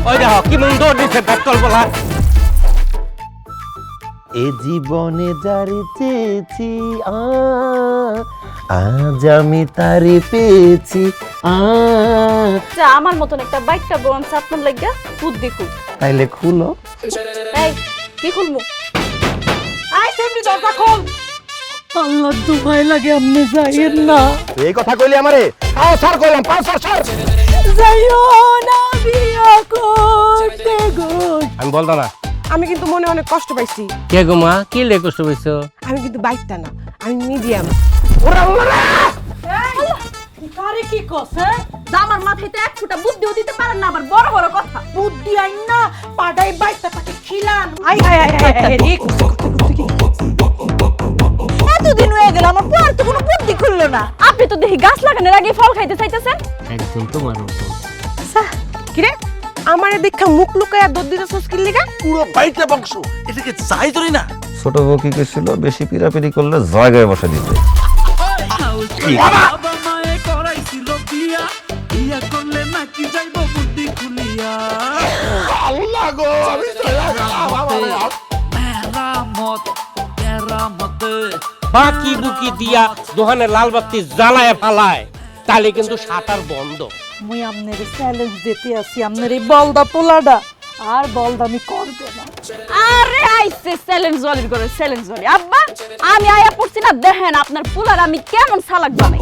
ওই দেখো কি মন দৌড় দিচ্ছে পেট্রোল বলা। এ জীবনে যারে চেয়েছি আজ আমি তারে পেয়েছি আমার মতন একটা বাইকটা বরং আপনার লাগিয়া বুদ্ধি খুব। তাইলে খুলো। এই কি খুলবো? আই সেমনি দরজা খোল। আল্লাহ দুবাই লাগে আপনি যাইয়েন না। এই কথা কইলি আমারে আও স্যার কইলাম পাঁচ স্যার যাইও না বিয়া করতে গো। আমি বলতো না। আমি কিন্তু মনে অনেক কষ্ট পাইছি। কে গো মা কি লে কষ্ট পাইছো? আমি কিন্তু বাইকটা না, আমি মিডিয়াম। ওরা ওরা আরে কি কস আমার মাথায় এক ফুটা বুদ্ধিও দিতে পারেন না, আবার বড় বড় কথা। বুদ্ধি আইন না পাড়ায় বাইকটা তাকে খিলান। আই আই আই আই রে এতদিন হয়ে গেল আমার পর তো কোনো বুদ্ধি খুললো না। আপনি তো দেখি গাছ লাগানোর আগে ফল খাইতে চাইতেছেন। একদম তোমার মতো। কি রে আমারে দেখা মুখ লুকায়া দর দিতেছস কি লিগা? পুরো বাইকটা বংশ এটাকে চাই ধরি না। ছোট বউ কি কইছিল বেশি পিরাপিরি করলে জায়গায় বসে দিতে। আল্লাহ গো আমি বাকি বুকি দিয়া দোকানে লাল বাতি জ্বালায় ফালায়, তাহলে কিন্তু শাটার বন্ধ। মুই আমনের চ্যালেঞ্জ দিতে আছি, আমনের এই বলদা পোলাডা আর বলদামি করবে না। আরে আইছে চ্যালেঞ্জ ওয়ালির করে চ্যালেঞ্জ ওয়ালি। আব্বা আমি আয়া পড়ছি না, দেখেন আপনার পোলার আমি কেমন সালাক বানাই।